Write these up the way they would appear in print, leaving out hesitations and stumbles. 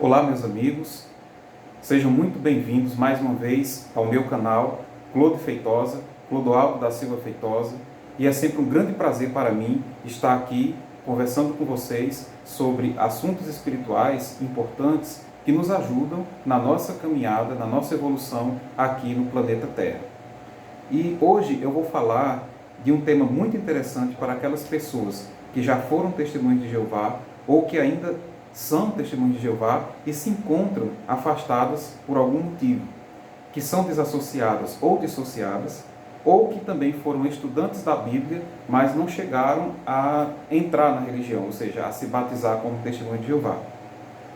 Olá, meus amigos, sejam muito bem-vindos mais uma vez ao meu canal Clodoaldo da Silva Feitosa, e é sempre um grande prazer para mim estar aqui conversando com vocês sobre assuntos espirituais importantes que nos ajudam na nossa caminhada, na nossa evolução aqui no planeta Terra. E hoje eu vou falar de um tema muito interessante para aquelas pessoas que já foram testemunhas de Jeová ou que ainda são testemunhas de Jeová e se encontram afastadas por algum motivo, que são desassociadas ou dissociadas, ou que também foram estudantes da Bíblia, mas não chegaram a entrar na religião, ou seja, a se batizar como testemunha de Jeová,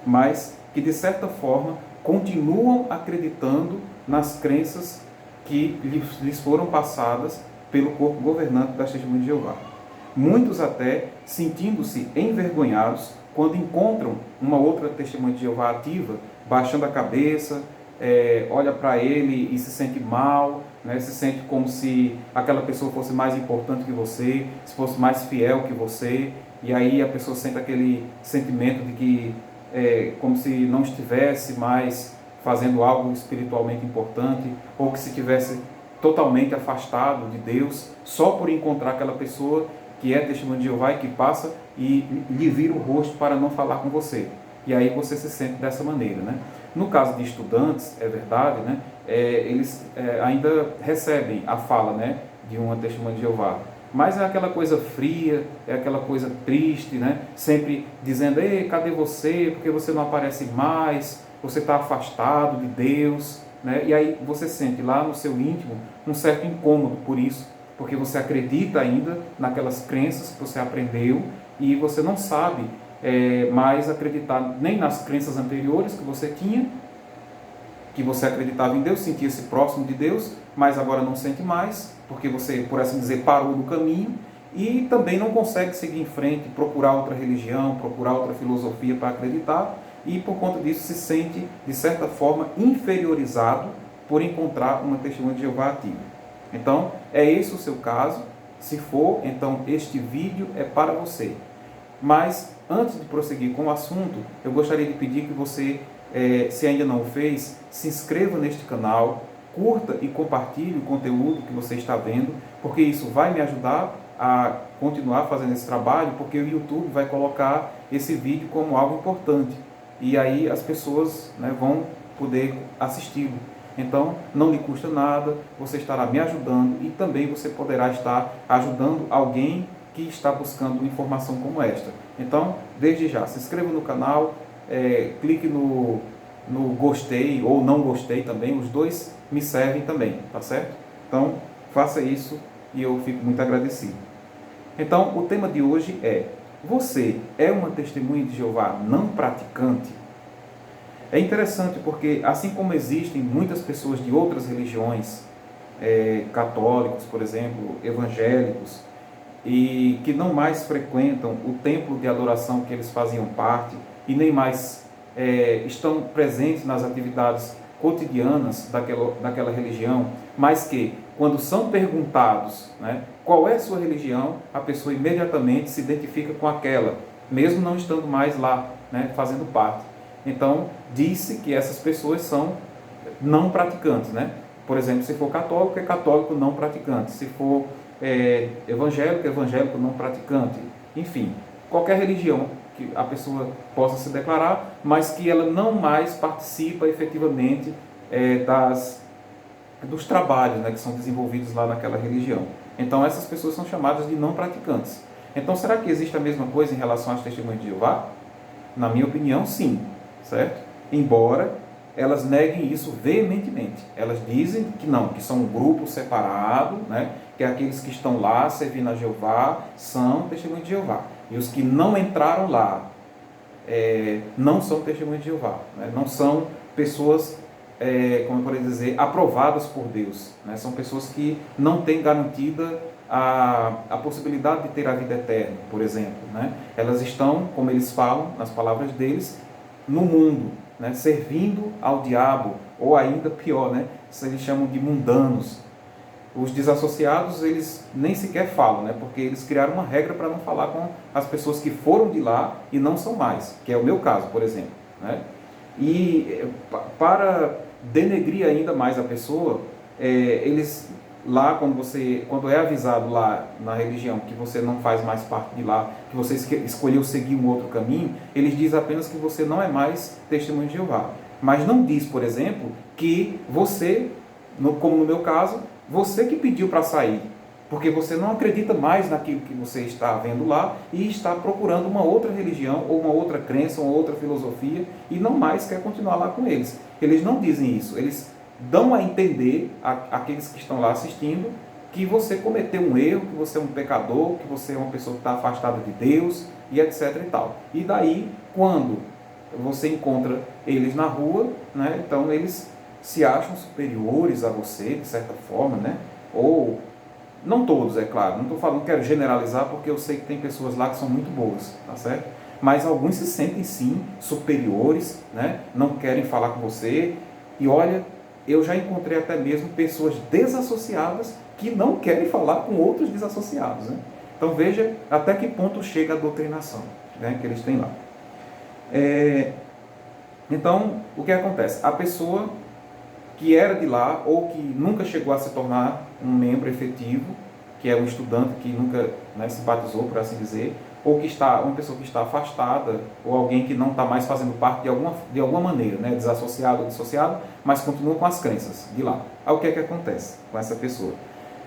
mas que de certa forma continuam acreditando nas crenças que lhes foram passadas pelo corpo governante das testemunhas de Jeová. Muitos até sentindo-se envergonhados quando encontram uma outra testemunha de Jeová ativa, baixando a cabeça, olha para ele e se sente mal, né? Se sente como se aquela pessoa fosse mais importante que você, se fosse mais fiel que você, e aí a pessoa sente aquele sentimento de que como se não estivesse mais fazendo algo espiritualmente importante, ou que se tivesse totalmente afastado de Deus, só por encontrar aquela pessoa que é testemunha de Jeová e que passa e lhe vira o rosto para não falar com você. E aí você se sente dessa maneira, né? No caso de estudantes, é verdade, né? Eles ainda recebem a fala, né, de uma testemunha de Jeová. Mas é aquela coisa fria, é aquela coisa triste, né? Sempre dizendo: ei, cadê você? Porque você não aparece mais? Você está afastado de Deus, né? E aí você sente lá no seu íntimo um certo incômodo por isso, porque você acredita ainda naquelas crenças que você aprendeu e você não sabe mais acreditar nem nas crenças anteriores que você tinha, que você acreditava em Deus, sentia-se próximo de Deus, mas agora não sente mais, porque você, por assim dizer, parou no caminho, e também não consegue seguir em frente, procurar outra religião, procurar outra filosofia para acreditar, e por conta disso se sente, de certa forma, inferiorizado por encontrar uma testemunha de Jeová ativa. Então, é esse o seu caso. Se for, então este vídeo é para você. Mas, antes de prosseguir com o assunto, eu gostaria de pedir que você, se ainda não o fez, se inscreva neste canal, curta e compartilhe o conteúdo que você está vendo, porque isso vai me ajudar a continuar fazendo esse trabalho, porque o YouTube vai colocar esse vídeo como algo importante. E aí as pessoas, né, vão poder assisti-lo. Então, não lhe custa nada, você estará me ajudando e também você poderá estar ajudando alguém que está buscando informação como esta. Então, desde já, se inscreva no canal, clique no gostei ou não gostei também, os dois me servem também, tá certo? Então, faça isso e eu fico muito agradecido. Então, o tema de hoje é: você é uma testemunha de Jeová não praticante? É interessante porque, assim como existem muitas pessoas de outras religiões, católicos, por exemplo, evangélicos, e que não mais frequentam o templo de adoração que eles faziam parte, e nem mais estão presentes nas atividades cotidianas daquela religião, mas que, quando são perguntados, né, qual é a sua religião, a pessoa imediatamente se identifica com aquela, mesmo não estando mais lá, né, fazendo parte. Então, disse que essas pessoas são não praticantes, né? Por exemplo, se for católico, é católico não praticante. Se for evangélico, é evangélico não praticante. Enfim, qualquer religião que a pessoa possa se declarar, mas que ela não mais participa efetivamente dos trabalhos, né, que são desenvolvidos lá naquela religião. Então, essas pessoas são chamadas de não praticantes. Então, será que existe a mesma coisa em relação às testemunhas de Jeová? Na minha opinião, sim. Certo? Embora elas neguem isso veementemente. Elas dizem que não, que são um grupo separado, né? Que aqueles que estão lá servindo a Jeová são testemunhas de Jeová. E os que não entraram lá não são testemunhas de Jeová, né? Não são pessoas, como eu poderia dizer, aprovadas por Deus, né? São pessoas que não têm garantida a possibilidade de ter a vida eterna, por exemplo, né? Elas estão, como eles falam, nas palavras deles, no mundo, né, servindo ao diabo, ou ainda pior, né, eles chamam de mundanos. Os desassociados, eles nem sequer falam, né, porque eles criaram uma regra para não falar com as pessoas que foram de lá e não são mais, que é o meu caso, por exemplo, né? E para denegrir ainda mais a pessoa, eles lá, quando é avisado lá na religião que você não faz mais parte de lá, que você escolheu seguir um outro caminho, eles dizem apenas que você não é mais testemunho de Jeová. Mas não diz, por exemplo, que você, como no meu caso, você que pediu para sair, porque você não acredita mais naquilo que você está vendo lá e está procurando uma outra religião ou uma outra crença, uma outra filosofia e não mais quer continuar lá com eles. Eles não dizem isso, eles dão a entender àqueles que estão lá assistindo que você cometeu um erro, que você é um pecador, que você é uma pessoa que está afastada de Deus e etc e tal. E daí, quando você encontra eles na rua, né, então eles se acham superiores a você, de certa forma, né, ou não todos, é claro, não estou falando, não quero generalizar, porque eu sei que tem pessoas lá que são muito boas, tá certo? Mas alguns se sentem sim superiores, né? Não querem falar com você. E olha, eu já encontrei até mesmo pessoas desassociadas que não querem falar com outros desassociados, né? Então veja até que ponto chega a doutrinação, né, que eles têm lá. Então, o que acontece? A pessoa que era de lá ou que nunca chegou a se tornar um membro efetivo, que é um estudante que nunca, né, se batizou, por assim dizer, ou que está uma pessoa que está afastada, ou alguém que não está mais fazendo parte de alguma maneira, né, desassociado ou dissociado, mas continua com as crenças de lá. Aí o que é que acontece com essa pessoa?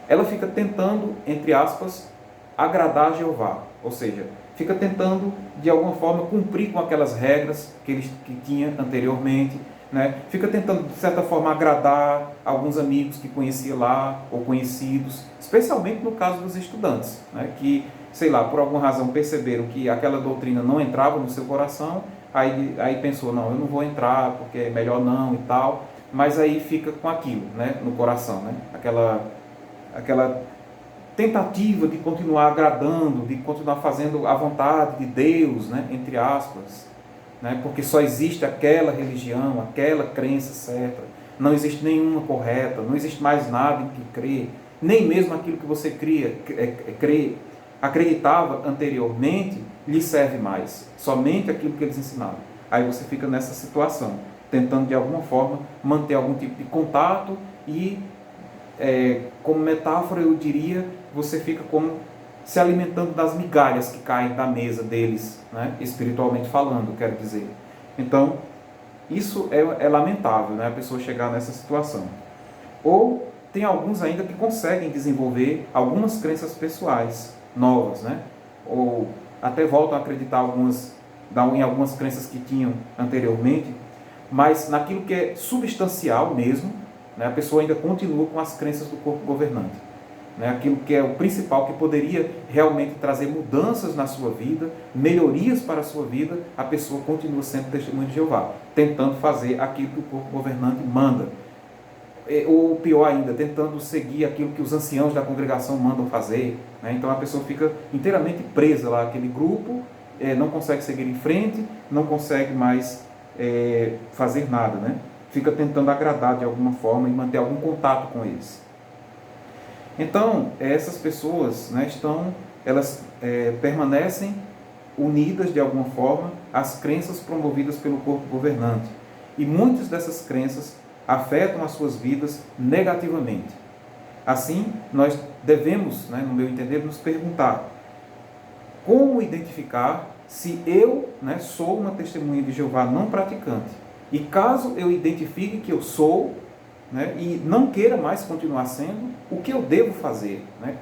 Ela fica tentando, entre aspas, agradar a Jeová, ou seja, fica tentando de alguma forma cumprir com aquelas regras que tinha anteriormente, né? Fica tentando de certa forma agradar alguns amigos que conhecia lá ou conhecidos, especialmente no caso dos estudantes, né? Que, sei lá, por alguma razão perceberam que aquela doutrina não entrava no seu coração, aí pensou, não, eu não vou entrar porque é melhor não e tal, mas aí fica com aquilo, né, no coração, né? Aquela tentativa de continuar agradando, de continuar fazendo a vontade de Deus, né, entre aspas, né, porque só existe aquela religião, aquela crença certa, não existe nenhuma correta, não existe mais nada em que crer, nem mesmo aquilo que você acreditava anteriormente lhe serve mais, somente aquilo que eles ensinaram. Aí você fica nessa situação, tentando de alguma forma manter algum tipo de contato e, como metáfora eu diria, você fica como se alimentando das migalhas que caem da mesa deles, né? Espiritualmente falando, quero dizer. Então, isso é lamentável, né? A pessoa chegar nessa situação. Ou tem alguns ainda que conseguem desenvolver algumas crenças pessoais novas, né? Ou até voltam a acreditar em algumas crenças que tinham anteriormente, mas naquilo que é substancial mesmo, né? A pessoa ainda continua com as crenças do corpo governante. Né, aquilo que é o principal, que poderia realmente trazer mudanças na sua vida, melhorias para a sua vida, a pessoa continua sendo testemunha de Jeová, tentando fazer aquilo que o corpo governante manda. Ou pior ainda, tentando seguir aquilo que os anciãos da congregação mandam fazer. Né? Então a pessoa fica inteiramente presa lá àquele grupo, não consegue seguir em frente, não consegue mais fazer nada. Né? Fica tentando agradar de alguma forma e manter algum contato com eles. Então, essas pessoas, né, elas permanecem unidas de alguma forma às crenças promovidas pelo corpo governante. E muitas dessas crenças afetam as suas vidas negativamente. Assim, nós devemos, né, no meu entender, nos perguntar como identificar se eu, né, sou uma testemunha de Jeová não praticante. E caso eu identifique que eu sou, né, e não queira mais continuar sendo, o que eu devo fazer? Né?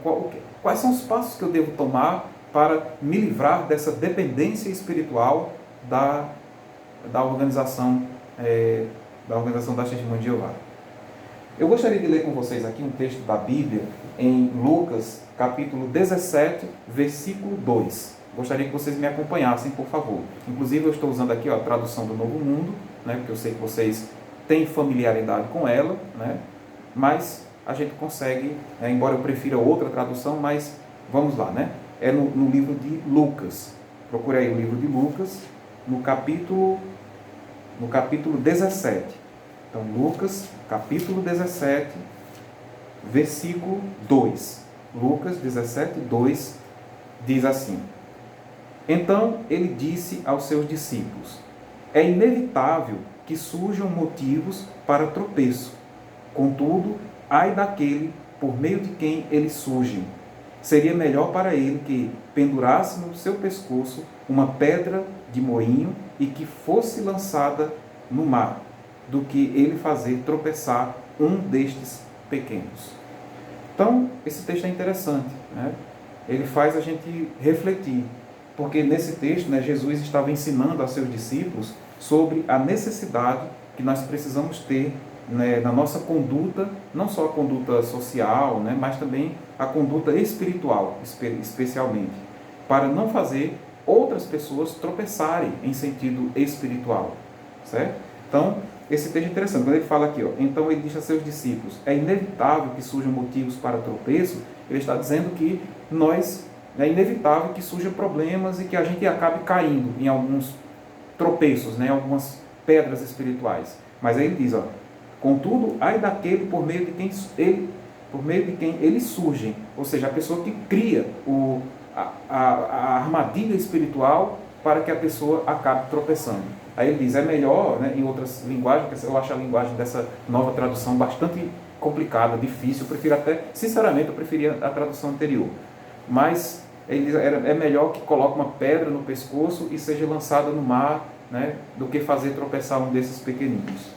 Quais são os passos que eu devo tomar para me livrar dessa dependência espiritual da organização das Testemunhas de Jeová? Eu gostaria de ler com vocês aqui um texto da Bíblia em Lucas, capítulo 17, versículo 2. Gostaria que vocês me acompanhassem, por favor. Inclusive, eu estou usando aqui a tradução do Novo Mundo, né, porque eu sei que vocês têm familiaridade com ela, né, mas a gente consegue, embora eu prefira outra tradução, mas vamos lá, né? É no livro de Lucas. Procure aí o livro de Lucas, no capítulo 17. Então, Lucas, capítulo 17, versículo 2. Lucas 17, 2 diz assim: Então ele disse aos seus discípulos: É inevitável que surjam motivos para tropeço. Contudo, ai daquele por meio de quem eles surgem. Seria melhor para ele que pendurasse no seu pescoço uma pedra de moinho e que fosse lançada no mar, do que ele fazer tropeçar um destes pequenos. Então, esse texto é interessante, né? Ele faz a gente refletir, porque nesse texto, né, Jesus estava ensinando aos seus discípulos sobre a necessidade que nós precisamos ter, né, na nossa conduta, não só a conduta social, né, mas também a conduta espiritual, especialmente, para não fazer outras pessoas tropeçarem em sentido espiritual, certo? Então, esse texto é interessante, quando ele fala aqui, ó, então ele diz a seus discípulos, é inevitável que surjam motivos para tropeço, ele está dizendo que é inevitável que surjam problemas e que a gente acabe caindo em alguns tropeços, né, algumas pedras espirituais. Mas aí ele diz, ó, contudo, ai daquele por meio de quem eles surgem, ou seja, a pessoa que cria a armadilha espiritual para que a pessoa acabe tropeçando. Aí ele diz, é melhor, né, em outras linguagens, eu acho a linguagem dessa nova tradução bastante complicada, difícil, sinceramente, eu preferia a tradução anterior. Mas ele diz, é melhor que coloque uma pedra no pescoço e seja lançada no mar, né, do que fazer tropeçar um desses pequeninos.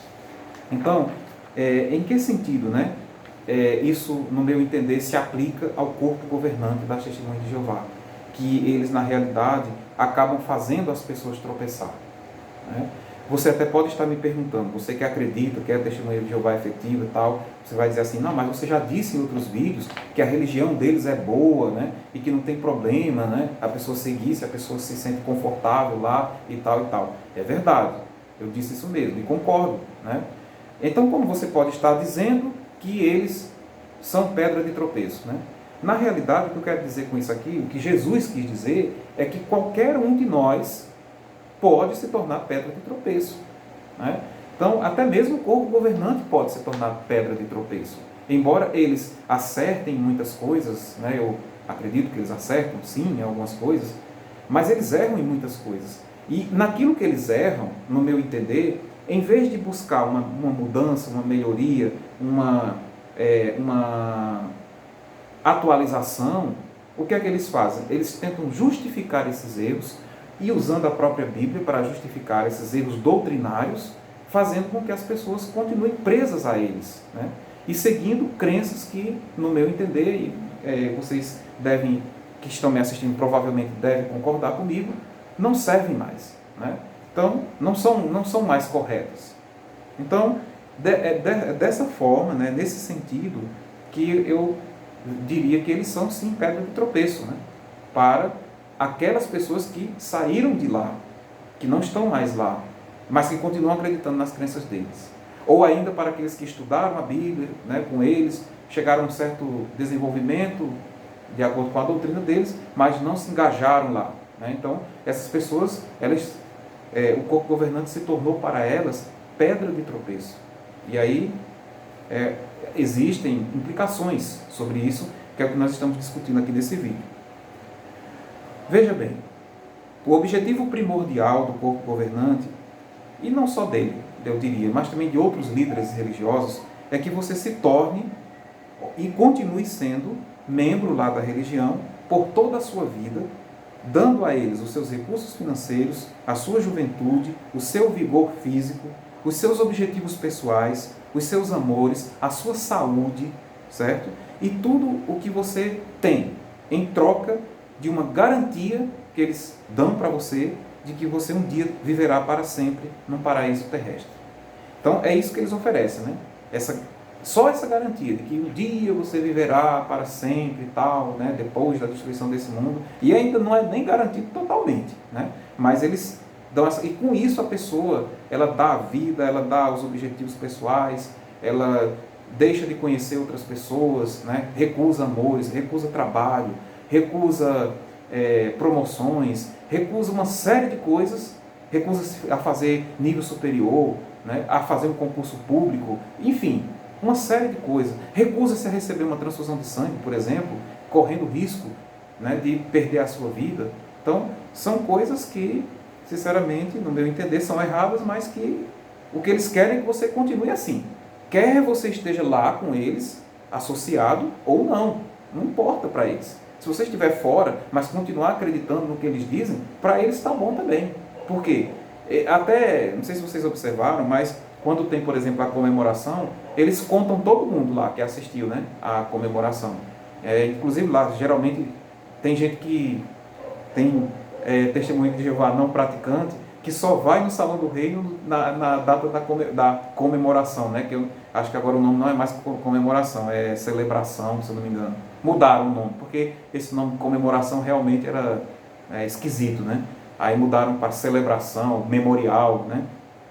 Então, em que sentido, né, isso, no meu entender, se aplica ao corpo governante das Testemunhas de Jeová, que eles, na realidade, acabam fazendo as pessoas tropeçar, né? Você até pode estar me perguntando, você que acredita que a Testemunha de Jeová é efetiva e tal, você vai dizer assim, não, mas você já disse em outros vídeos que a religião deles é boa, né, e que não tem problema, né, a pessoa seguir, se a pessoa se sente confortável lá e tal e tal. É verdade, eu disse isso mesmo e concordo, né? Então, como você pode estar dizendo que eles são pedra de tropeço, né? Na realidade, o que eu quero dizer com isso aqui, o que Jesus quis dizer, é que qualquer um de nós pode se tornar pedra de tropeço, né? Então, até mesmo o corpo governante pode se tornar pedra de tropeço. Embora eles acertem muitas coisas, né? Eu acredito que eles acertam, sim, em algumas coisas, mas eles erram em muitas coisas. E naquilo que eles erram, no meu entender, em vez de buscar uma mudança, uma melhoria, uma atualização, o que é que eles fazem? Eles tentam justificar esses erros e usando a própria Bíblia para justificar esses erros doutrinários, fazendo com que as pessoas continuem presas a eles, né? E seguindo crenças que, no meu entender, vocês que estão me assistindo, provavelmente devem concordar comigo, não servem mais, né? Então, não são mais corretas. Então, dessa forma, né, nesse sentido, que eu diria que eles são, sim, pedra de tropeço, né, para aquelas pessoas que saíram de lá, que não estão mais lá, mas que continuam acreditando nas crenças deles. Ou ainda para aqueles que estudaram a Bíblia, né, com eles, chegaram a um certo desenvolvimento, de acordo com a doutrina deles, mas não se engajaram lá, né? Então, essas pessoas, o corpo governante se tornou para elas pedra de tropeço. E aí existem implicações sobre isso, que é o que nós estamos discutindo aqui nesse vídeo. Veja bem, o objetivo primordial do corpo governante, e não só dele, eu diria, mas também de outros líderes religiosos, é que você se torne e continue sendo membro lá da religião por toda a sua vida, dando a eles os seus recursos financeiros, a sua juventude, o seu vigor físico, os seus objetivos pessoais, os seus amores, a sua saúde, certo? E tudo o que você tem em troca de uma garantia que eles dão para você de que você um dia viverá para sempre num paraíso terrestre. Então, é isso que eles oferecem, né? Só essa garantia de que um dia você viverá para sempre e tal, né? Depois da destruição desse mundo. E ainda não é nem garantido totalmente, né? Mas eles dão essa... E com isso a pessoa, ela dá a vida, ela dá os objetivos pessoais, ela deixa de conhecer outras pessoas, né? Recusa amores, recusa trabalho, recusa promoções, recusa uma série de coisas, recusa a fazer nível superior, né? A fazer um concurso público, enfim, uma série de coisas. Recusa-se a receber uma transfusão de sangue, por exemplo, correndo risco, né, de perder a sua vida. Então, são coisas que, sinceramente, no meu entender, são erradas, mas que O que eles querem é que você continue assim. Quer você esteja lá com eles, associado ou não. Não importa para eles. Se você estiver fora, mas continuar acreditando no que eles dizem, para eles está bom também. Por quê? Até, não sei se vocês observaram, mas quando tem, por exemplo, a comemoração, eles contam todo mundo lá que assistiu, né, a comemoração. Inclusive lá, geralmente, tem gente que tem testemunho de Jeová não praticante, que só vai no Salão do Reino na data da comemoração, né? Que eu acho que agora o nome não é mais comemoração, é celebração, se eu não me engano. Mudaram o nome, porque esse nome de comemoração realmente era esquisito, né? Aí mudaram para celebração, memorial, né?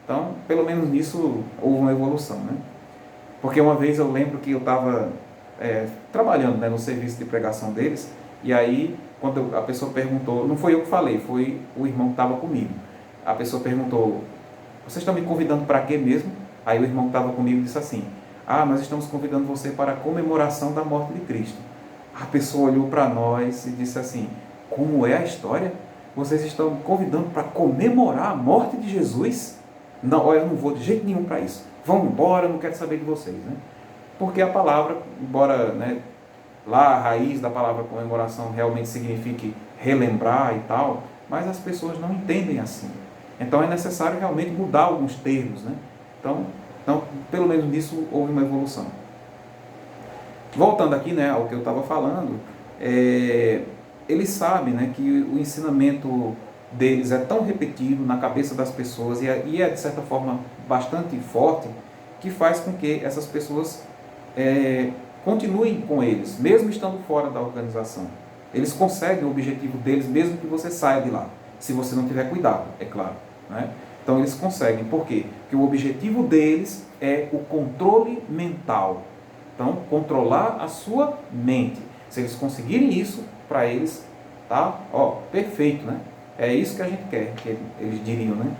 Então, pelo menos nisso houve uma evolução, né? Porque uma vez eu lembro que eu estava trabalhando, né, no serviço de pregação deles, e aí quando a pessoa perguntou, não foi eu que falei, foi o irmão que estava comigo. A pessoa perguntou, vocês estão me convidando para quê mesmo? Aí o irmão que estava comigo disse assim, nós estamos convidando você para a comemoração da morte de Cristo. A pessoa olhou para nós e disse assim, como é a história? Vocês estão me convidando para comemorar a morte de Jesus? Não, olha, eu não vou de jeito nenhum para isso. Vão embora, eu não quero saber de vocês, né? Porque a palavra, embora, né, lá a raiz da palavra comemoração realmente signifique relembrar e tal, mas as pessoas não entendem assim. Então é necessário realmente mudar alguns termos, né? Então, pelo menos nisso houve uma evolução. Voltando aqui, né, ao que eu estava falando, eles sabem, né, que o ensinamento deles é tão repetido na cabeça das pessoas e é de certa forma bastante forte, que faz com que essas pessoas continuem com eles, mesmo estando fora da organização. Eles conseguem o objetivo deles, mesmo que você saia de lá, se você não tiver cuidado, é claro, né? Então eles conseguem, por quê? Porque o objetivo deles é o controle mental. Então, controlar a sua mente. Se eles conseguirem isso, para eles, tá? Perfeito, né? É isso que a gente quer, que eles diriam, né?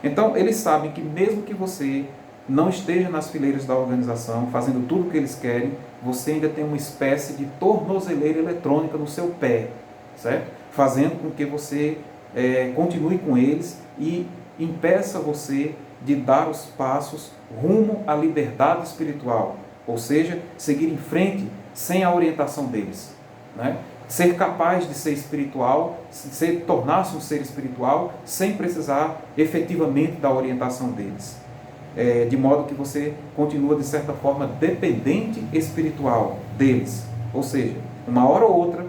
Então, eles sabem que mesmo que você não esteja nas fileiras da organização, fazendo tudo o que eles querem, você ainda tem uma espécie de tornozeleira eletrônica no seu pé, certo? Fazendo com que você continue com eles e impeça você de dar os passos rumo à liberdade espiritual, ou seja, seguir em frente sem a orientação deles, né? Ser capaz de ser espiritual, tornar-se um ser espiritual, sem precisar efetivamente da orientação deles. De modo que você continua, de certa forma, dependente espiritual deles. Ou seja, uma hora ou outra,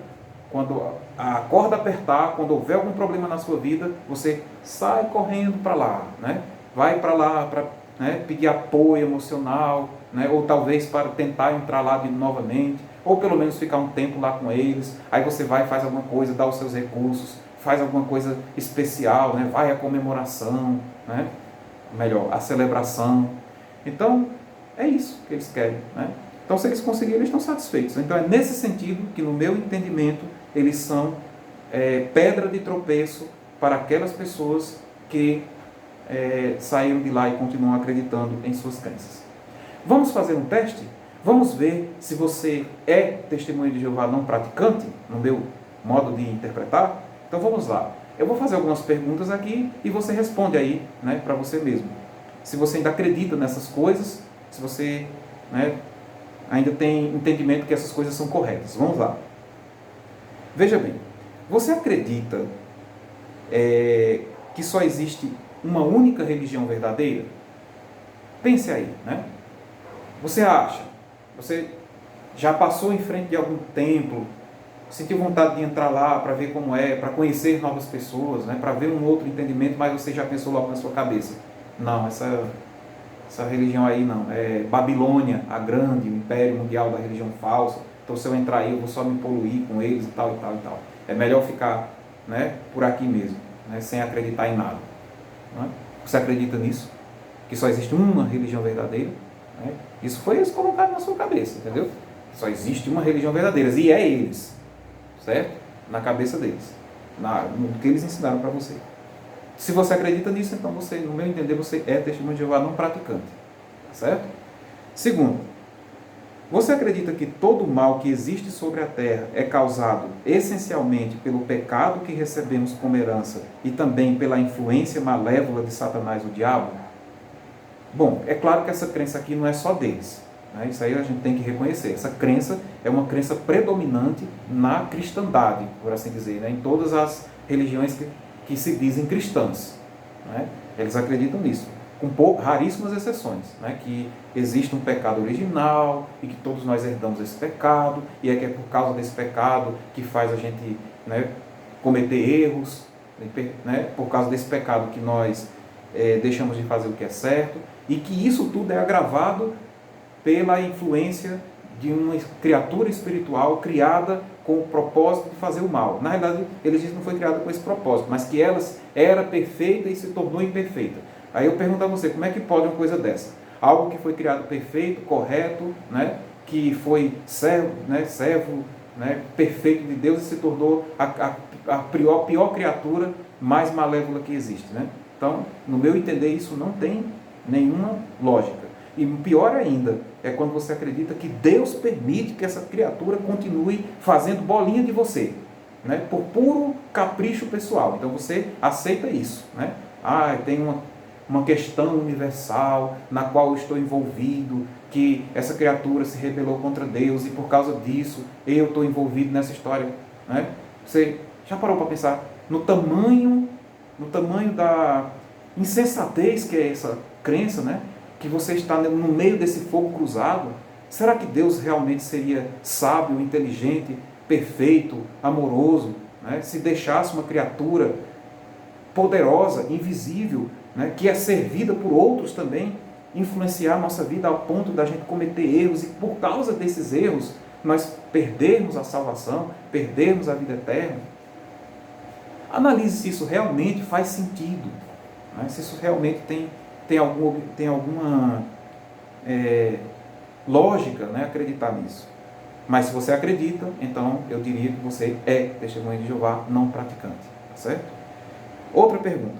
quando a corda apertar, quando houver algum problema na sua vida, você sai correndo para lá, né? Vai para lá para pedir apoio emocional, né? Ou talvez para tentar entrar lá novamente, ou pelo menos ficar um tempo lá com eles. Aí você vai, faz alguma coisa, dá os seus recursos, faz alguma coisa especial, né? Vai à comemoração, né? Melhor, a celebração. Então, é isso que eles querem, né? Então, se eles conseguirem, eles estão satisfeitos. Então, é nesse sentido que, no meu entendimento, eles são pedra de tropeço para aquelas pessoas que saíram de lá e continuam acreditando em suas crenças. Vamos fazer um teste? Vamos ver se você é testemunho de Jeová não praticante, no meu modo de interpretar? Então, vamos lá. Eu vou fazer algumas perguntas aqui e você responde aí, né, para você mesmo. Se você ainda acredita nessas coisas, se você, né, ainda tem entendimento que essas coisas são corretas. Vamos lá. Veja bem, você acredita que só existe uma única religião verdadeira? Pense aí, né? Você acha? Você já passou em frente de algum templo, sentiu vontade de entrar lá para ver como é, para conhecer novas pessoas, né, para ver um outro entendimento, mas você já pensou logo na sua cabeça, não, essa religião aí não, é Babilônia, a grande, o império mundial da religião falsa, então se eu entrar aí eu vou só me poluir com eles e tal e tal e tal. É melhor ficar, né, por aqui mesmo, né, sem acreditar em nada. Né? Você acredita nisso? Que só existe uma religião verdadeira? Né? Isso foi eles colocaram na sua cabeça, entendeu? Só existe uma religião verdadeira, e é eles. Certo? Na cabeça deles, no que eles ensinaram para você. Se você acredita nisso, então você, no meu entender, você é testemunho de Jeová não praticante. Certo? Segundo, você acredita que todo o mal que existe sobre a terra é causado essencialmente pelo pecado que recebemos como herança e também pela influência malévola de Satanás, o diabo? Bom, é claro que essa crença aqui não é só deles, né? Isso aí a gente tem que reconhecer. Essa crença é uma crença predominante na cristandade, por assim dizer, né? Em todas as religiões que se dizem cristãs, né? Eles acreditam nisso, com raríssimas exceções, né? Que existe um pecado original e que todos nós herdamos esse pecado, e é que é por causa desse pecado que faz a gente, né, cometer erros, né? Por causa desse pecado que nós deixamos de fazer o que é certo, e que isso tudo é agravado pela influência de uma criatura espiritual criada com o propósito de fazer o mal. Na realidade, eles dizem que não foi criada com esse propósito, mas que ela era perfeita e se tornou imperfeita. Aí eu pergunto a você, como é que pode uma coisa dessa? Algo que foi criado perfeito, correto, né? Que foi servo, né? Perfeito de Deus, e se tornou a pior criatura mais malévola que existe, né? Então, no meu entender, isso não tem nenhuma lógica. E pior ainda é quando você acredita que Deus permite que essa criatura continue fazendo bolinha de você, né? Por puro capricho pessoal. Então você aceita isso, né? Tem uma questão universal na qual eu estou envolvido, que essa criatura se rebelou contra Deus e por causa disso eu estou envolvido nessa história, né? Você já parou para pensar no tamanho da insensatez que é essa crença, né? Que você está no meio desse fogo cruzado? Será que Deus realmente seria sábio, inteligente, perfeito, amoroso, né? Se deixasse uma criatura poderosa, invisível, né? Que é servida por outros também, influenciar a nossa vida ao ponto da gente cometer erros, e por causa desses erros nós perdermos a salvação, perdermos a vida eterna? Analise se isso realmente faz sentido, né? Se isso realmente tem alguma lógica, né, acreditar nisso. Mas se você acredita, então eu diria que você é testemunha de Jeová não praticante, tá certo? Outra pergunta: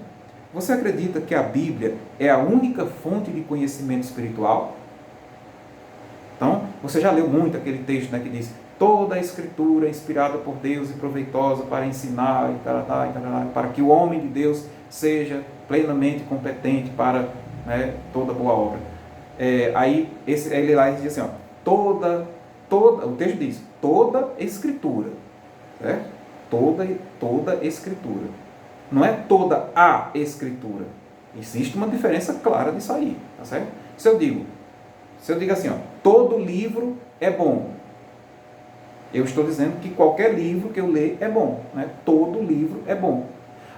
você acredita que a Bíblia é a única fonte de conhecimento espiritual? Então, você já leu muito aquele texto, né, que diz: toda a Escritura é inspirada por Deus e proveitosa para ensinar, para que o homem de Deus seja plenamente competente para, né, toda boa obra. Aí ele lá diz assim, o texto diz, toda Escritura, certo? Toda Escritura. Não é toda a Escritura. Existe uma diferença clara disso aí, tá certo? Se eu digo assim, todo livro é bom, eu estou dizendo que qualquer livro que eu ler é bom, né? Todo livro é bom.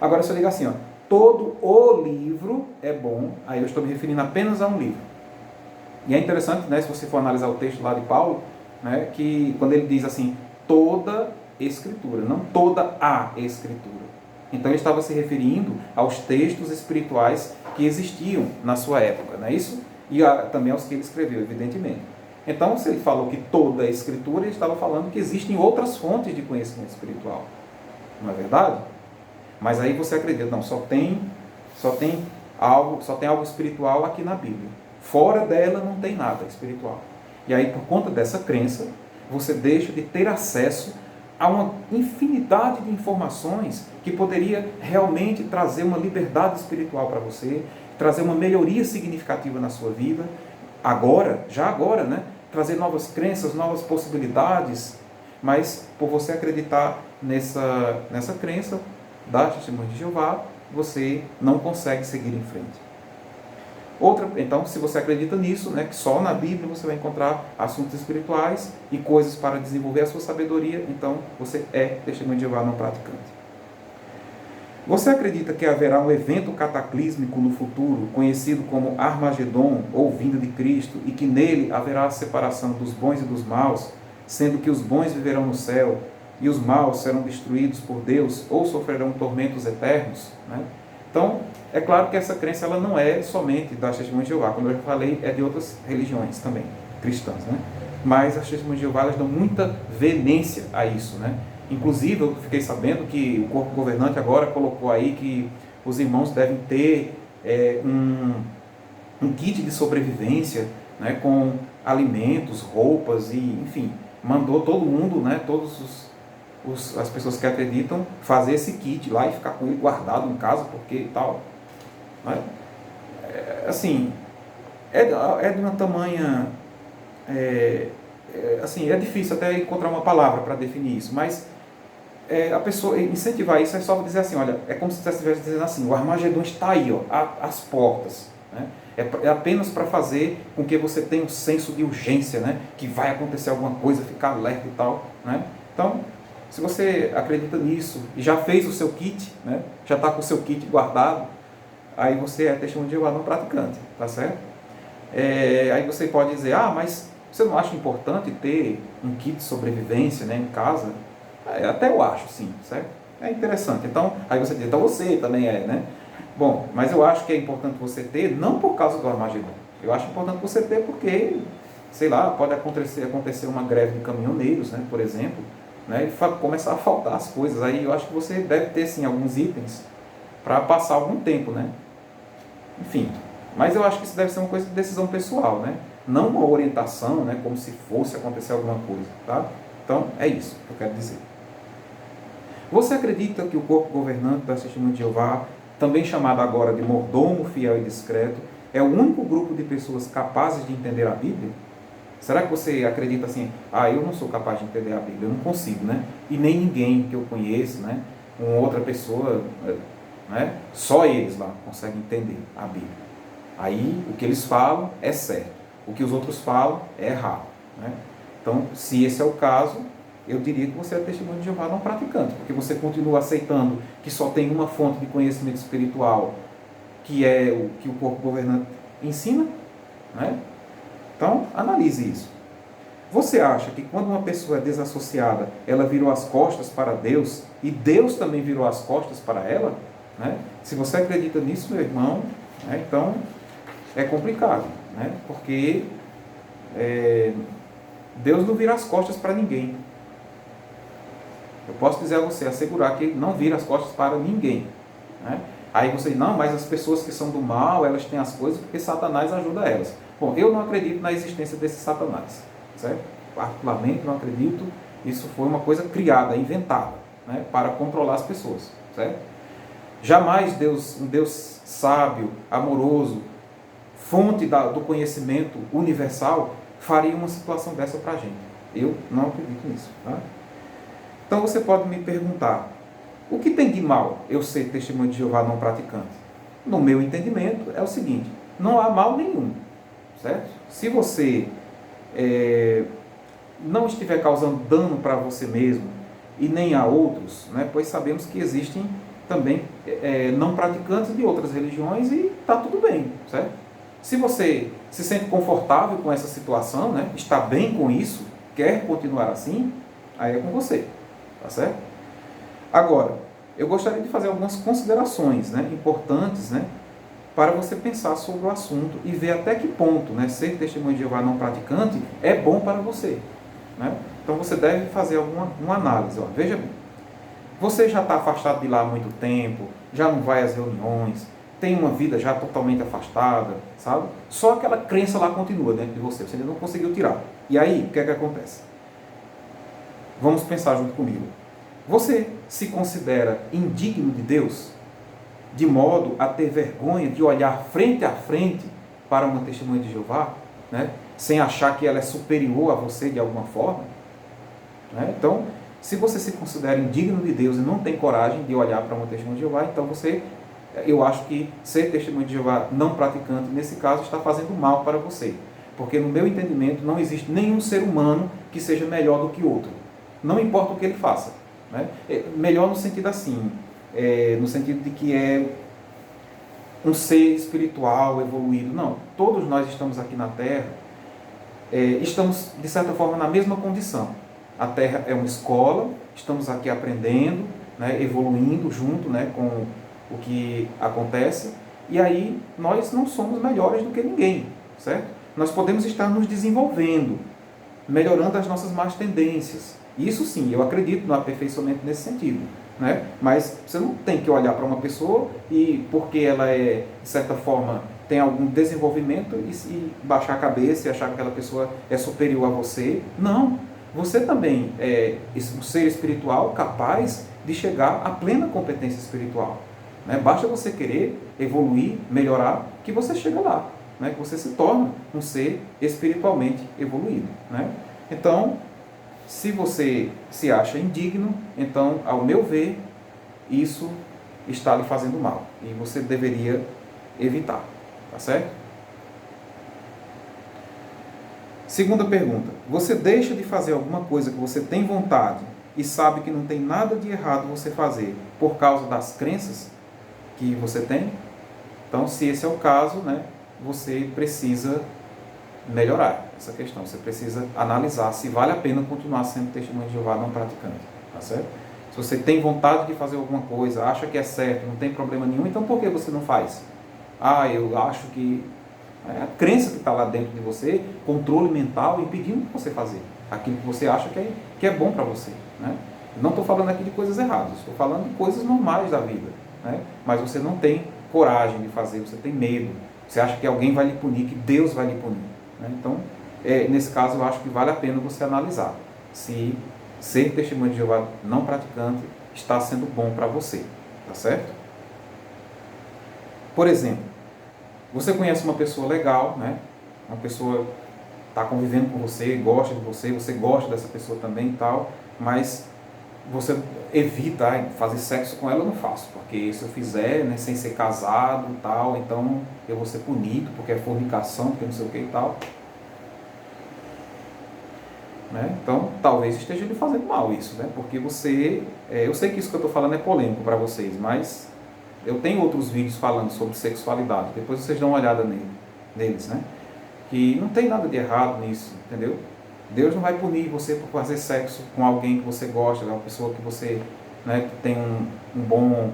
Agora, se eu digo assim, todo o livro é bom, aí eu estou me referindo apenas a um livro. E é interessante, né, se você for analisar o texto lá de Paulo, né, que quando ele diz assim, toda Escritura, não toda a Escritura. Então ele estava se referindo aos textos espirituais que existiam na sua época, não é isso? E também aos que ele escreveu, evidentemente. Então, se ele falou que toda a Escritura, ele estava falando que existem outras fontes de conhecimento espiritual. Não é verdade? Mas aí você acredita, não, só tem algo espiritual aqui na Bíblia. Fora dela não tem nada espiritual. E aí, por conta dessa crença, você deixa de ter acesso a uma infinidade de informações que poderia realmente trazer uma liberdade espiritual para você, trazer uma melhoria significativa na sua vida, já agora, né? Trazer novas crenças, novas possibilidades, mas por você acreditar nessa crença da Testemunha de Jeová, você não consegue seguir em frente. Então, se você acredita nisso, né, que só na Bíblia você vai encontrar assuntos espirituais e coisas para desenvolver a sua sabedoria, então você é testemunho de Jeová não praticante. Você acredita que haverá um evento cataclísmico no futuro, conhecido como Armagedon, ou vinda de Cristo, e que nele haverá a separação dos bons e dos maus, sendo que os bons viverão no céu e os maus serão destruídos por Deus ou sofrerão tormentos eternos, né? Então, é claro que essa crença ela não é somente das Testemunhas de Jeová, como eu já falei, é de outras religiões também, cristãs, né? Mas as Testemunhas de Jeová elas dão muita veemência a isso, né? Inclusive, eu fiquei sabendo que o corpo governante agora colocou aí que os irmãos devem ter um kit de sobrevivência, né, com alimentos, roupas e, enfim, mandou todo mundo, né, as pessoas que acreditam, fazer esse kit lá e ficar com ele guardado em casa, porque tal. Né? Assim, é de uma tamanha, assim, é difícil até encontrar uma palavra para definir isso, mas a pessoa incentivar isso é só dizer assim, olha, é como se você estivesse dizendo assim, o Armagedon está aí, ó, às portas, né? É apenas para fazer com que você tenha um senso de urgência, né? Que vai acontecer alguma coisa, ficar alerta e tal, né? Então, se você acredita nisso e já fez o seu kit, né? Já está com o seu kit guardado, aí você é testemunho de Jeová não praticante, tá certo? Aí você pode dizer, mas você não acha importante ter um kit de sobrevivência, né, em casa? Até eu acho, sim, certo? É interessante. Então, aí você diz, então você também né? Bom, mas eu acho que é importante você ter, não por causa do Armagedon. Eu acho importante você ter porque, sei lá, pode acontecer uma greve de caminhoneiros, né, por exemplo, né, e começar a faltar as coisas. Aí eu acho que você deve ter, sim, alguns itens para passar algum tempo, né? Enfim, mas eu acho que isso deve ser uma coisa de decisão pessoal, né? Não uma orientação, né, como se fosse acontecer alguma coisa, tá? Então, é isso que eu quero dizer. Você acredita que o corpo governante da Testemunha de Jeová, também chamado agora de mordomo fiel e discreto, é o único grupo de pessoas capazes de entender a Bíblia? Será que você acredita assim, eu não sou capaz de entender a Bíblia, eu não consigo, né? E nem ninguém que eu conheço, né? Uma outra pessoa, né? Só eles lá conseguem entender a Bíblia. Aí o que eles falam é certo, o que os outros falam é errado, né? Então, se esse é o caso, eu diria que você é testemunho de Jeová não praticante, porque você continua aceitando que só tem uma fonte de conhecimento espiritual, que é o que o corpo governante ensina, né? Então, analise isso. Você acha que quando uma pessoa é desassociada, ela virou as costas para Deus, e Deus também virou as costas para ela? Né? Se você acredita nisso, meu irmão, né, então é complicado, né? Porque Deus não vira as costas para ninguém. Eu posso dizer a você, assegurar que Ele não vira as costas para ninguém. Né? Aí você diz, não, mas as pessoas que são do mal, elas têm as coisas porque Satanás ajuda elas. Bom, eu não acredito na existência desse Satanás, certo? Particularmente não acredito, isso foi uma coisa criada, inventada, né, para controlar as pessoas, certo? Jamais Deus, um Deus sábio, amoroso, fonte do conhecimento universal, faria uma situação dessa para a gente. Eu não acredito nisso, tá? Então você pode me perguntar, o que tem de mal eu ser testemunho de Jeová não praticante? No meu entendimento é o seguinte, não há mal nenhum, certo? Se você não estiver causando dano para você mesmo e nem a outros, né, pois sabemos que existem também não praticantes de outras religiões e está tudo bem, certo? Se você se sente confortável com essa situação, né, está bem com isso, quer continuar assim, aí é com você, tá certo? Agora, eu gostaria de fazer algumas considerações, né, importantes, né, para você pensar sobre o assunto e ver até que ponto, né, ser testemunho de Jeová não praticante é bom para você, né? Então você deve fazer uma análise. Veja bem, você já está afastado de lá há muito tempo, já não vai às reuniões, tem uma vida já totalmente afastada, sabe? Só aquela crença lá continua dentro de você, você ainda não conseguiu tirar. E aí, o que é que acontece? Vamos pensar junto comigo. Você se considera indigno de Deus, de modo a ter vergonha de olhar frente a frente para uma testemunha de Jeová, né? Sem achar que ela é superior a você de alguma forma? Né? Então, se você se considera indigno de Deus e não tem coragem de olhar para uma testemunha de Jeová, então eu acho que ser testemunha de Jeová não praticante, nesse caso, está fazendo mal para você. Porque no meu entendimento não existe nenhum ser humano que seja melhor do que outro. Não importa o que ele faça. Né? Melhor no sentido assim, no sentido de que é um ser espiritual, evoluído. Não, todos nós estamos aqui na Terra, estamos de certa forma na mesma condição. A Terra é uma escola, estamos aqui aprendendo, né, evoluindo junto, né, com o que acontece, e aí nós não somos melhores do que ninguém, certo? Nós podemos estar nos desenvolvendo, melhorando as nossas más tendências. Isso sim, eu acredito no aperfeiçoamento nesse sentido, né? Mas você não tem que olhar para uma pessoa e porque ela de certa forma, tem algum desenvolvimento e baixar a cabeça e achar que aquela pessoa é superior a você. Não, você também é um ser espiritual capaz de chegar à plena competência espiritual. Né? Basta você querer evoluir, melhorar, que você chega lá. né, que você se torna um ser espiritualmente evoluído, né? Então, se você se acha indigno, então, ao meu ver, isso está lhe fazendo mal e você deveria evitar, tá certo? Segunda pergunta: você deixa de fazer alguma coisa que você tem vontade e sabe que não tem nada de errado você fazer por causa das crenças que você tem? Então, se esse é o caso, né, você precisa melhorar essa questão. Você precisa analisar se vale a pena continuar sendo testemunho de Jeová não praticante, tá certo? Se você tem vontade de fazer alguma coisa, acha que é certo, não tem problema nenhum, então por que você não faz? Ah, eu acho que é a crença que está lá dentro de você, controle mental, impedindo de você fazer aquilo que você acha que é bom para você, né? Não estou falando aqui de coisas erradas, estou falando de coisas normais da vida, né? Mas você não tem coragem de fazer, você tem medo, você acha que alguém vai lhe punir, que Deus vai lhe punir, né? Então, nesse caso, eu acho que vale a pena você analisar se ser testemunho de Jeová não praticante está sendo bom para você, tá certo? Por exemplo, você conhece uma pessoa legal, né? Uma pessoa está convivendo com você, gosta de você, você gosta dessa pessoa também e tal, mas você evita fazer sexo com ela. Eu não faço, porque se eu fizer, né, sem ser casado e tal, então eu vou ser punido, porque é fornicação, porque não sei o que e tal. Né? Então, talvez esteja lhe fazendo mal isso, né? Porque você... eu sei que isso que eu estou falando é polêmico para vocês, mas eu tenho outros vídeos falando sobre sexualidade, depois vocês dão uma olhada neles, né? Que não tem nada de errado nisso, entendeu? Deus não vai punir você por fazer sexo com alguém que você gosta, uma pessoa que você, né, tem um bom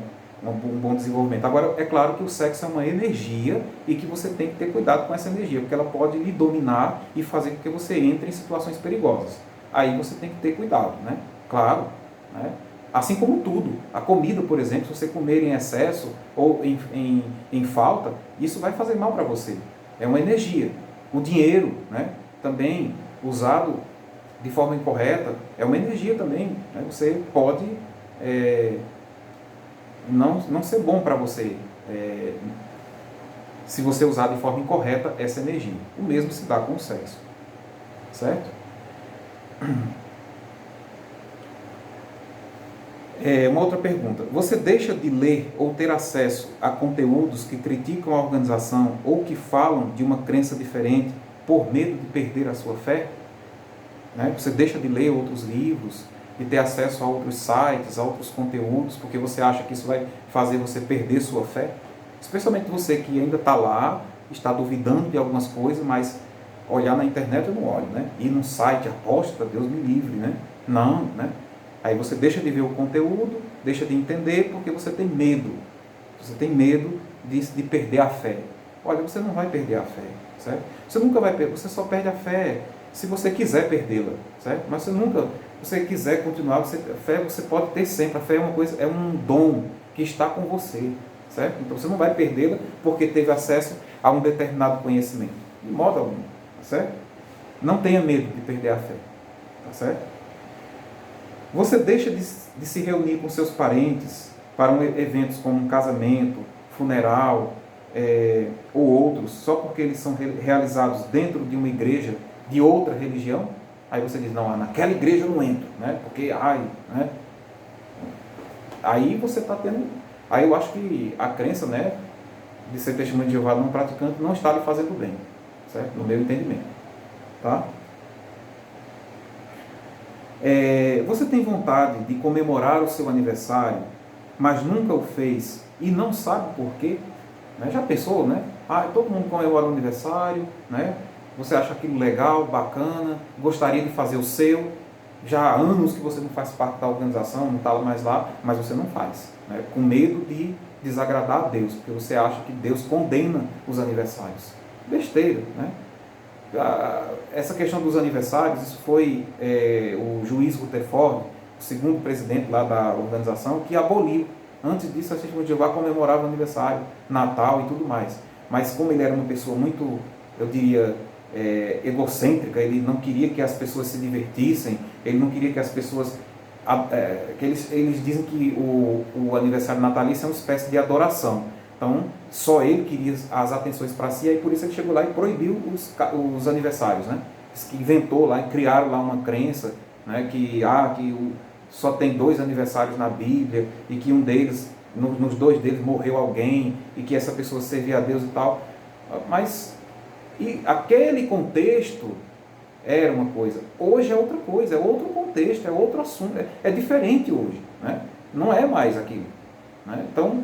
desenvolvimento. Agora, é claro que o sexo é uma energia e que você tem que ter cuidado com essa energia, porque ela pode lhe dominar e fazer com que você entre em situações perigosas. Aí você tem que ter cuidado, né? Claro, né? Assim como tudo. A comida, por exemplo, se você comer em excesso ou em falta, isso vai fazer mal para você. É uma energia. O dinheiro, né, também usado de forma incorreta, é uma energia também, né? Você pode não ser bom para você se você usar de forma incorreta essa energia. O mesmo se dá com o sexo, certo? Uma outra pergunta: você deixa de ler ou ter acesso a conteúdos que criticam a organização ou que falam de uma crença diferente por medo de perder a sua fé? Né? Você deixa de ler outros livros, de ter acesso a outros sites, a outros conteúdos, porque você acha que isso vai fazer você perder sua fé? Especialmente você que ainda está lá, está duvidando de algumas coisas, mas olhar na internet eu não olho, né? Ir num site, aposta, Deus me livre, né? Não, né? Aí você deixa de ver o conteúdo, deixa de entender, porque você tem medo. Você tem medo de perder a fé. Olha, você não vai perder a fé, certo? Você nunca vai perder, você só perde a fé se você quiser perdê-la, certo? Mas se você quiser continuar, a fé você pode ter sempre. A fé é uma coisa, é um dom que está com você, certo? Então você não vai perdê-la porque teve acesso a um determinado conhecimento, de modo algum, tá certo? Não tenha medo de perder a fé, tá certo? Você deixa de se reunir com seus parentes para eventos como um casamento, funeral, ou outros, só porque eles são realizados dentro de uma igreja de outra religião? Aí você diz, não, naquela igreja eu não entro, né? Porque, né? Aí você está tendo... Aí eu acho que a crença, né, de ser testemunho de Jeová não praticante não está lhe fazendo bem, certo? No meu entendimento, tá? Você tem vontade de comemorar o seu aniversário, mas nunca o fez e não sabe por quê? Né? Já pensou, né? Todo mundo comemora o aniversário, né? Você acha aquilo legal, bacana, gostaria de fazer o seu, já há anos que você não faz parte da organização, não está mais lá, mas você não faz, né? Com medo de desagradar a Deus, porque você acha que Deus condena os aniversários. Besteira, né? Essa questão dos aniversários, isso foi o juiz Rutherford, o segundo presidente lá da organização, que aboliu. Antes disso, a Testemunha de Jeová comemorava o aniversário, Natal e tudo mais. Mas como ele era uma pessoa muito, eu diria, egocêntrica, ele não queria que as pessoas se divertissem, ele não queria que as pessoas... que eles dizem que o aniversário natalício é uma espécie de adoração. Então, só ele queria as atenções para si, aí por isso ele chegou lá e proibiu os aniversários, né? Que inventou lá e criaram lá uma crença, né? Só tem 2 aniversários na Bíblia e que um deles, nos 2 deles morreu alguém e que essa pessoa servia a Deus e tal. Mas aquele contexto era uma coisa, hoje é outra coisa, é outro contexto, é outro assunto, é diferente hoje, né? Não é mais aquilo, né? Então,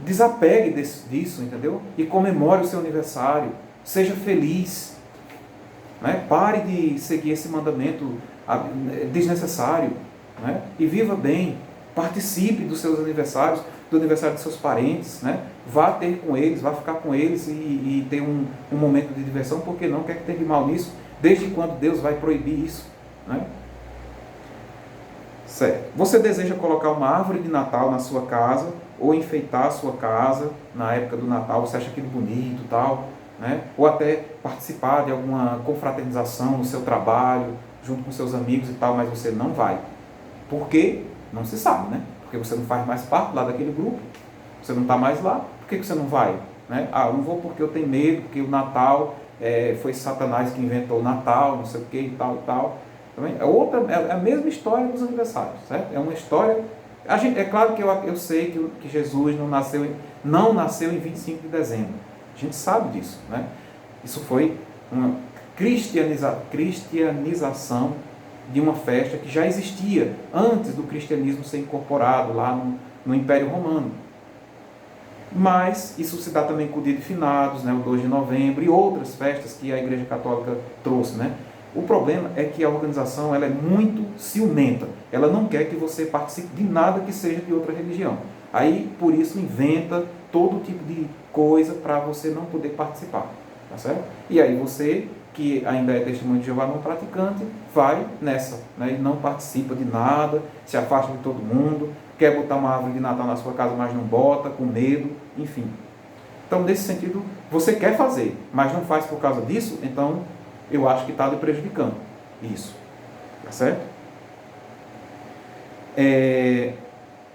desapegue disso, entendeu? E comemore o seu aniversário, seja feliz, né? Pare de seguir esse mandamento desnecessário, né? E viva bem, participe dos seus aniversários, do aniversário dos seus parentes, né? Vá ter com eles, vá ficar com eles e ter um momento de diversão, porque não quer que tenha de mal nisso. Desde quando Deus vai proibir isso, né? Certo. Você deseja colocar uma árvore de Natal na sua casa ou enfeitar a sua casa na época do Natal? Você acha aquilo bonito e tal, né? Ou até participar de alguma confraternização no seu trabalho, junto com seus amigos e tal, mas você não vai. Por quê? Não se sabe, né? Porque você não faz mais parte lá daquele grupo, você não está mais lá. Por que você não vai? Né? Eu não vou porque eu tenho medo, porque o Natal... foi Satanás que inventou o Natal, não sei o que e tal e tal. Também é a mesma história dos aniversários, certo? É uma história. É claro que eu sei que Jesus não nasceu em 25 de dezembro. A gente sabe disso, né? Isso foi uma cristianização de uma festa que já existia antes do cristianismo ser incorporado lá no Império Romano. Mas isso se dá também com o Dia de Finados, né, o 2 de novembro, e outras festas que a Igreja Católica trouxe, né? O problema é que a organização ela é muito ciumenta. Ela não quer que você participe de nada que seja de outra religião. Aí, por isso, inventa todo tipo de coisa para você não poder participar. Tá certo? E aí você, que ainda é testemunho de Jeová não praticante, vai nessa, né, e não participa de nada, se afasta de todo mundo, quer botar uma árvore de Natal na sua casa, mas não bota, com medo, enfim. Então, nesse sentido, você quer fazer, mas não faz por causa disso, então eu acho que está lhe prejudicando isso. Tá certo?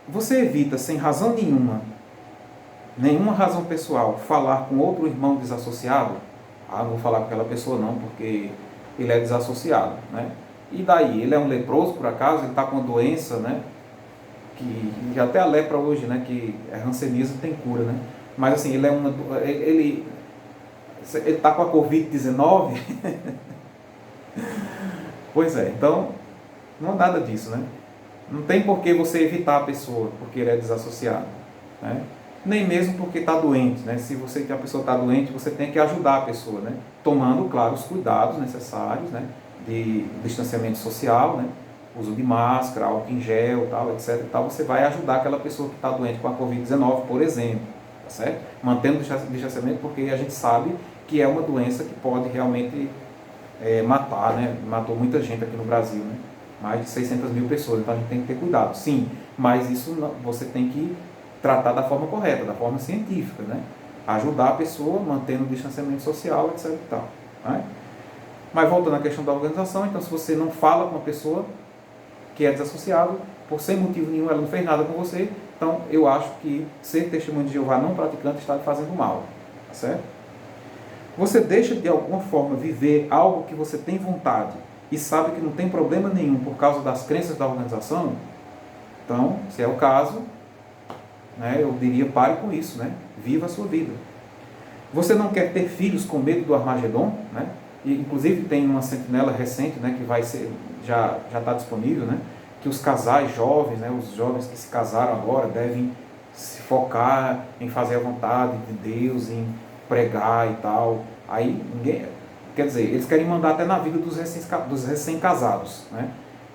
Você evita, sem razão nenhuma razão pessoal, falar com outro irmão desassociado? Não vou falar com aquela pessoa não, porque ele é desassociado, né? E daí? Ele é um leproso, por acaso? Ele está com uma doença, né? Que até a lepra hoje, né? Que é hanseníase, tem cura, né? Mas assim, ele está com a Covid-19? Pois é, então, não é nada disso, né? Não tem por que você evitar a pessoa, porque ele é desassociado, né? Nem mesmo porque está doente, né? Se a pessoa está doente, você tem que ajudar a pessoa, né? Tomando, claro, os cuidados necessários, né? De distanciamento social, né? Uso de máscara, álcool em gel, tal, etc. Tal, você vai ajudar aquela pessoa que está doente com a Covid-19, por exemplo, tá certo? Mantendo o distanciamento, porque a gente sabe que é uma doença que pode realmente matar, né? Matou muita gente aqui no Brasil, né? Mais de 600 mil pessoas, então a gente tem que ter cuidado. Sim, mas isso você tem que tratar da forma correta, da forma científica, né? Ajudar a pessoa, mantendo o distanciamento social, etc. E tal, né? Mas voltando à questão da organização, então se você não fala com uma pessoa que é desassociada, por sem motivo nenhum, ela não fez nada com você, então eu acho que ser testemunho de Jeová não praticante está lhe fazendo mal, tá certo? Você deixa de alguma forma viver algo que você tem vontade e sabe que não tem problema nenhum por causa das crenças da organização? Então, se é o caso, né, eu diria, pare com isso, né? Viva a sua vida. Você não quer ter filhos com medo do Armagedon, né? E, inclusive tem uma sentinela recente, né, que vai ser, já está disponível, né, que os casais jovens, né, os jovens que se casaram agora devem se focar em fazer a vontade de Deus, em pregar e tal. Aí ninguém, quer dizer, eles querem mandar até na vida dos recém-casados, né?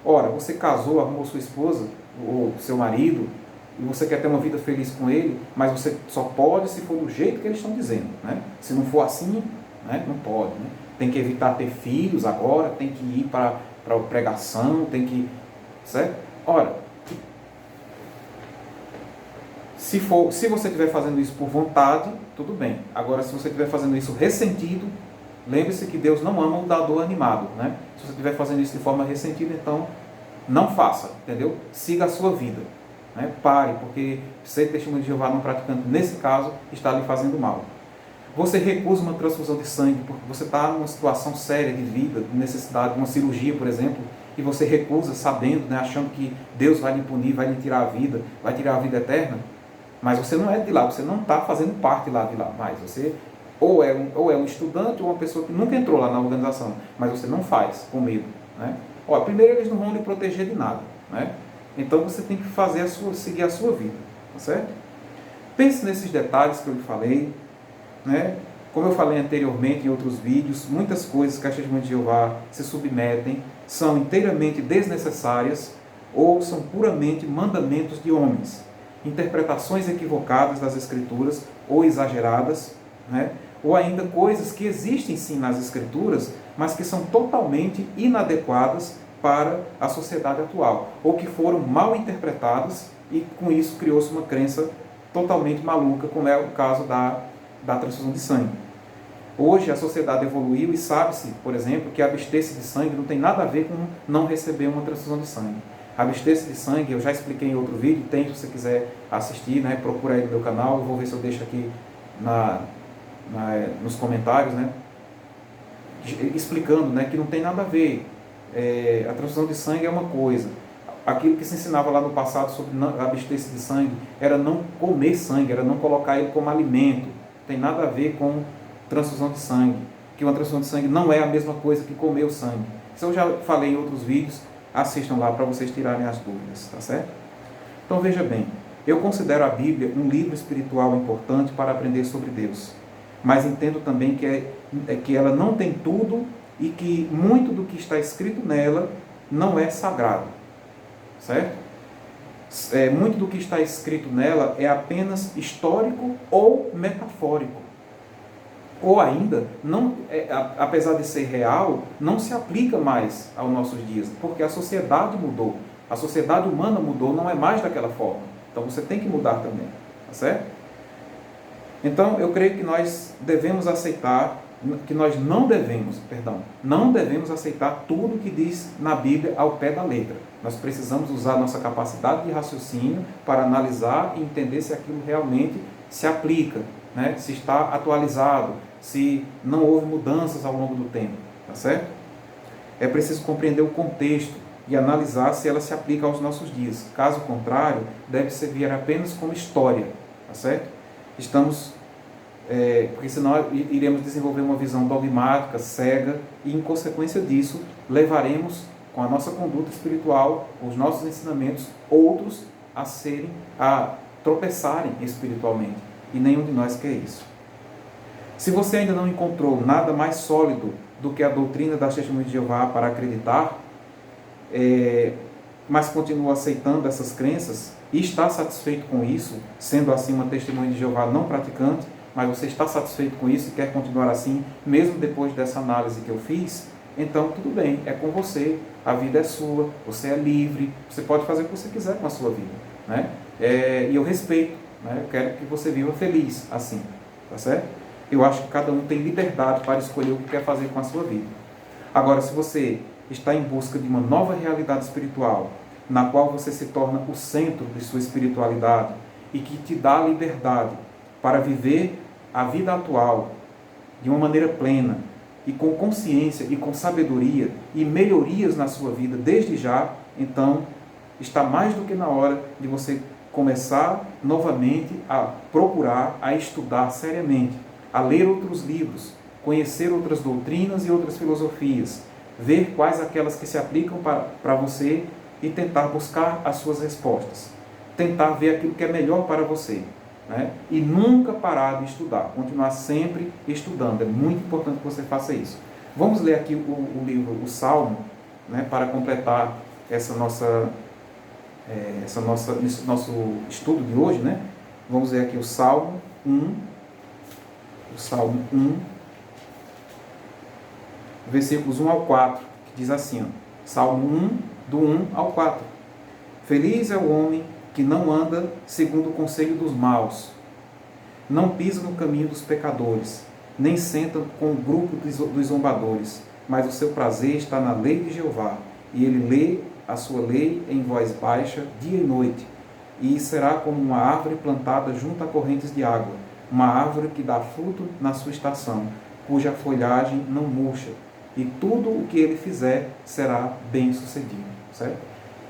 Ora, você casou, arrumou sua esposa ou seu marido e você quer ter uma vida feliz com ele, mas você só pode se for do jeito que eles estão dizendo, né? Se não for assim, né, não pode, né? Tem que evitar ter filhos agora, tem que ir para a pregação, tem que... Certo? Ora, se você estiver fazendo isso por vontade, tudo bem. Agora, se você estiver fazendo isso ressentido, lembre-se que Deus não ama o dador animado, né? Se você estiver fazendo isso de forma ressentida, então não faça, entendeu? Siga a sua vida, Né? Pare, porque ser testemunho de Jeová não praticante, nesse caso, está lhe fazendo mal. Você recusa uma transfusão de sangue porque você está numa situação séria de vida, de necessidade de uma cirurgia, por exemplo, e você recusa sabendo, né, achando que Deus vai lhe punir, vai lhe tirar a vida, vai tirar a vida eterna, mas você não é de lá, você não está fazendo parte lá de lá mais. Você ou é um estudante ou uma pessoa que nunca entrou lá na organização, mas você não faz com medo. Né? Olha, primeiro, eles não vão lhe proteger de nada. Né? Então você tem que seguir a sua vida. Tá certo? Pense nesses detalhes que eu lhe falei. Né? Como eu falei anteriormente em outros vídeos, muitas coisas que a Testemunha de Jeová se submetem são inteiramente desnecessárias ou são puramente mandamentos de homens, interpretações equivocadas das Escrituras ou exageradas, né? Ou ainda coisas que existem sim nas Escrituras, mas que são totalmente inadequadas para a sociedade atual, ou que foram mal interpretadas e com isso criou-se uma crença totalmente maluca, como é o caso da transfusão de sangue. Hoje a sociedade evoluiu e sabe-se, por exemplo, que abster-se de sangue não tem nada a ver com não receber uma transfusão de sangue. Abster-se de sangue, eu já expliquei em outro vídeo, tem, se você quiser assistir, né, procura aí no meu canal, eu vou ver se eu deixo aqui nos comentários, né, explicando, né, que não tem nada a ver. A transfusão de sangue é uma coisa. Aquilo que se ensinava lá no passado sobre abster-se de sangue era não comer sangue, era não colocar ele como alimento. Tem nada a ver com transfusão de sangue, que uma transfusão de sangue não é a mesma coisa que comer o sangue. Isso eu já falei em outros vídeos, assistam lá para vocês tirarem as dúvidas, tá certo? Então veja bem, eu considero a Bíblia um livro espiritual importante para aprender sobre Deus, mas entendo também que ela não tem tudo e que muito do que está escrito nela não é sagrado, certo? Muito do que está escrito nela é apenas histórico ou metafórico. Ou ainda, apesar de ser real, não se aplica mais aos nossos dias, porque a sociedade mudou. A sociedade humana mudou, não é mais daquela forma. Então você tem que mudar também, tá certo? Então eu creio que nós devemos aceitar, não devemos aceitar tudo que diz na Bíblia ao pé da letra. Nós precisamos usar nossa capacidade de raciocínio para analisar e entender se aquilo realmente se aplica, né? Se está atualizado, se não houve mudanças ao longo do tempo, tá certo? É preciso compreender o contexto e analisar se ela se aplica aos nossos dias. Caso contrário, deve servir apenas como história, tá certo? Porque senão iremos desenvolver uma visão dogmática, cega, e em consequência disso, levaremos com a nossa conduta espiritual, os nossos ensinamentos, outros a tropeçarem espiritualmente. E nenhum de nós quer isso. Se você ainda não encontrou nada mais sólido do que a doutrina das Testemunhas de Jeová para acreditar, mas continua aceitando essas crenças e está satisfeito com isso, sendo assim uma testemunha de Jeová não praticante, mas você está satisfeito com isso e quer continuar assim, mesmo depois dessa análise que eu fiz, então tudo bem, é com você, a vida é sua, você é livre, você pode fazer o que você quiser com a sua vida, né? E eu respeito, né? Eu quero que você viva feliz assim, tá certo? Eu acho que cada um tem liberdade para escolher o que quer fazer com a sua vida. Agora, se você está em busca de uma nova realidade espiritual, na qual você se torna o centro de sua espiritualidade e que te dá a liberdade para viver a vida atual de uma maneira plena e com consciência e com sabedoria e melhorias na sua vida desde já, então está mais do que na hora de você começar novamente a procurar, a estudar seriamente, a ler outros livros, conhecer outras doutrinas e outras filosofias, ver quais aquelas que se aplicam para você e tentar buscar as suas respostas. Tentar ver aquilo que é melhor para você. Né? E nunca parar de estudar. Continuar sempre estudando. É muito importante que você faça isso. Vamos ler aqui o livro, o Salmo, né, para completar esse nosso estudo de hoje. Né? Vamos ler aqui o Salmo 1. O Salmo 1. Versículos 1 ao 4, que diz assim, ó, Salmo 1, do 1 ao 4. Feliz é o homem que não anda segundo o conselho dos maus, não pisa no caminho dos pecadores, nem senta com o grupo dos zombadores, mas o seu prazer está na lei de Jeová, e ele lê a sua lei em voz baixa dia e noite. e será como uma árvore plantada junto a correntes de água, uma árvore que dá fruto na sua estação, cuja folhagem não murcha, e tudo o que ele fizer será bem sucedido. Certo?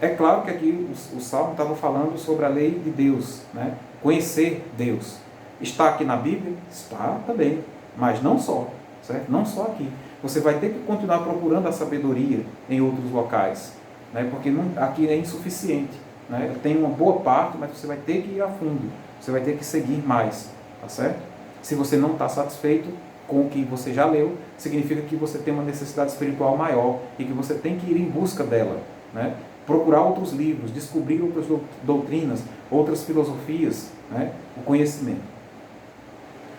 É claro que aqui o Salmo estava falando sobre a lei de Deus, né? Conhecer Deus. Está aqui na Bíblia? Está também, mas não só, certo? Não só aqui. Você vai ter que continuar procurando a sabedoria em outros locais, né? Porque aqui é insuficiente. Né? Tem uma boa parte, mas você vai ter que ir a fundo, você vai ter que seguir mais, tá certo? Se você não está satisfeito com o que você já leu, significa que você tem uma necessidade espiritual maior e que você tem que ir em busca dela, né? Procurar outros livros, descobrir outras doutrinas, outras filosofias, né? O conhecimento.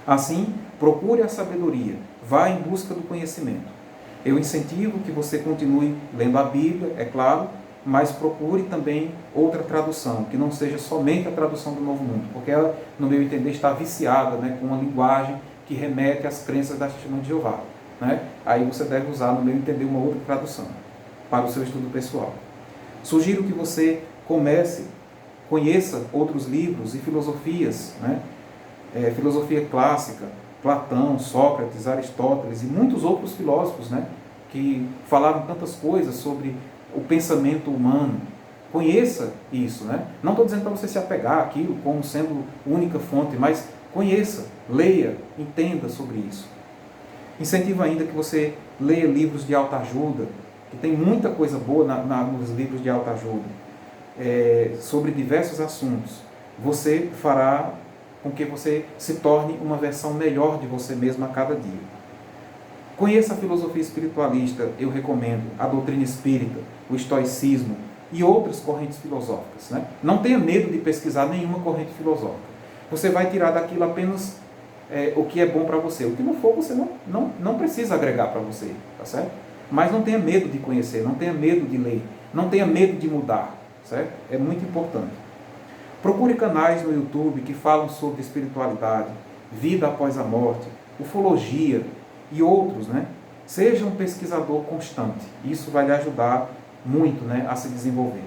Assim, procure a sabedoria, vá em busca do conhecimento. Eu incentivo que você continue lendo a Bíblia, é claro, mas procure também outra tradução, que não seja somente a tradução do Novo Mundo, porque ela, no meu entender, está viciada, né, com uma linguagem que remete às crenças da Testemunha de Jeová. Né? Aí você deve usar, no meu entender, uma outra tradução para o seu estudo pessoal. Sugiro que você conheça outros livros e filosofias, né? Filosofia clássica, Platão, Sócrates, Aristóteles e muitos outros filósofos, né? Que falaram tantas coisas sobre o pensamento humano. Conheça isso, né? Não estou dizendo para você se apegar àquilo como sendo única fonte, mas conheça, leia, entenda sobre isso. Incentivo ainda que você leia livros de autoajuda, que tem muita coisa boa nos livros de autoajuda, sobre diversos assuntos. Você fará com que você se torne uma versão melhor de você mesmo a cada dia. Conheça a filosofia espiritualista, eu recomendo, a doutrina espírita, o estoicismo e outras correntes filosóficas. Né? Não tenha medo de pesquisar nenhuma corrente filosófica. Você vai tirar daquilo apenas o que é bom para você. O que não for, você não precisa agregar para você. Tá certo? Mas não tenha medo de conhecer, não tenha medo de ler, não tenha medo de mudar. Certo? É muito importante. Procure canais no YouTube que falam sobre espiritualidade, vida após a morte, ufologia e outros, né? Seja um pesquisador constante. Isso vai lhe ajudar muito, né, a se desenvolver.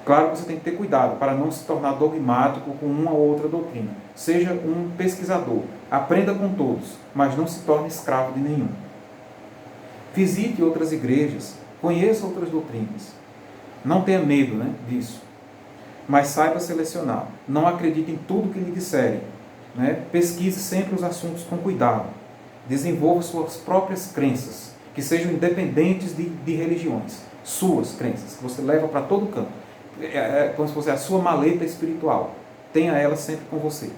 Claro que você tem que ter cuidado para não se tornar dogmático com uma ou outra doutrina. Seja um pesquisador. Aprenda com todos, mas não se torne escravo de nenhum. Visite outras igrejas. Conheça outras doutrinas. Não tenha medo, né, disso. Mas saiba selecionar. Não acredite em tudo que lhe disserem. Né? Pesquise sempre os assuntos com cuidado. Desenvolva suas próprias crenças, que sejam independentes de religiões. Suas crenças, que você leva para todo canto. Como se fosse a sua maleta espiritual. Tenha ela sempre com você.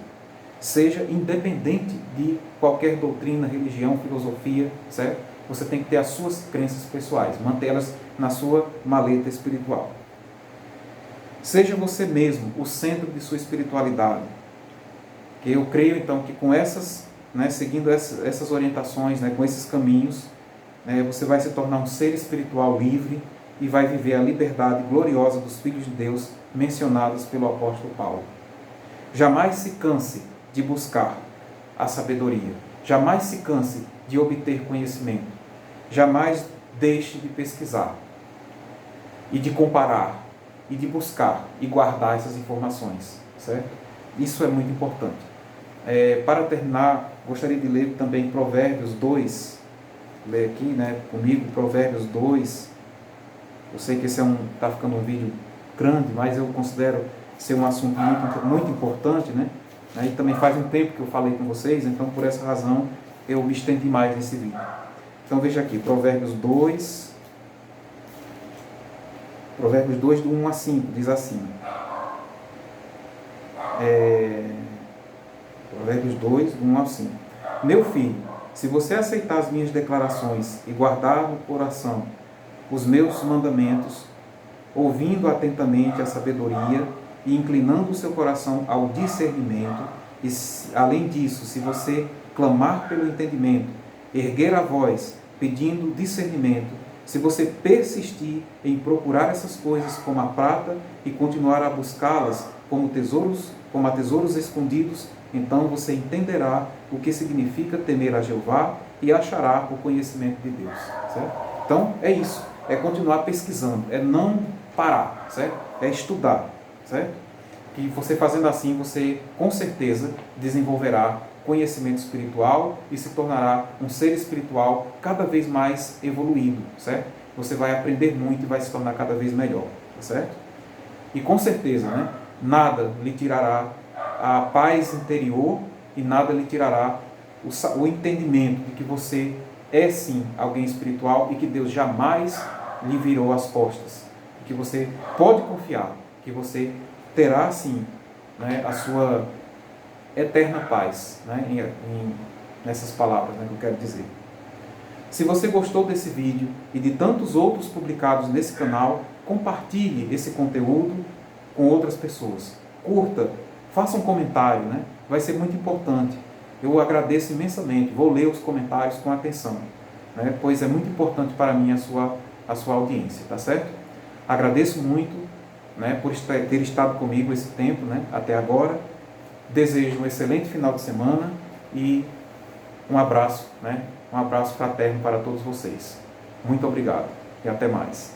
Seja independente de qualquer doutrina, religião, filosofia, certo? Você tem que ter as suas crenças pessoais, mantê-las na sua maleta espiritual. Seja você mesmo o centro de sua espiritualidade. Que eu creio, então, que com essas, né, seguindo essas orientações, né, com esses caminhos, né, você vai se tornar um ser espiritual livre e vai viver a liberdade gloriosa dos filhos de Deus mencionadas pelo apóstolo Paulo. Jamais se canse de buscar a sabedoria. Jamais se canse de obter conhecimento. Jamais deixe de pesquisar e de comparar e de buscar e guardar essas informações, certo? Isso é muito importante. Para terminar, gostaria de ler também Provérbios 2, ler aqui, né, comigo, Provérbios 2. Eu sei que esse está ficando um vídeo grande, mas eu considero ser um assunto muito importante, né? E também faz um tempo que eu falei com vocês, então por essa razão eu me estendi mais nesse vídeo. Então veja aqui, Provérbios 2, do 1 a 5, diz assim. Provérbios 2, do 1 a 5. Meu filho, se você aceitar as minhas declarações e guardar no coração os meus mandamentos, ouvindo atentamente a sabedoria e inclinando o seu coração ao discernimento, e além disso, se você clamar pelo entendimento, erguer a voz pedindo discernimento, se você persistir em procurar essas coisas como a prata e continuar a buscá-las como a tesouros escondidos, então você entenderá o que significa temer a Jeová e achará o conhecimento de Deus. Certo? Então, é isso. É continuar pesquisando. É não parar. Certo? É estudar. Certo? que você fazendo assim, você com certeza desenvolverá conhecimento espiritual e se tornará um ser espiritual cada vez mais evoluído, certo? Você vai aprender muito e vai se tornar cada vez melhor, tá certo? E com certeza, né, nada lhe tirará a paz interior e nada lhe tirará o entendimento de que você é sim alguém espiritual e que Deus jamais lhe virou as costas. Que você pode confiar, que você terá sim, né, a sua eterna paz, né, nessas palavras, né, que eu quero dizer. Se você gostou desse vídeo e de tantos outros publicados nesse canal, compartilhe esse conteúdo com outras pessoas. Curta, faça um comentário, né? Vai ser muito importante. Eu agradeço imensamente, vou ler os comentários com atenção, né? Pois é muito importante para mim a sua audiência, tá certo? Agradeço muito, né, por ter estado comigo esse tempo, né, até agora. Desejo um excelente final de semana e um abraço, né? Um abraço fraterno para todos vocês. Muito obrigado e até mais.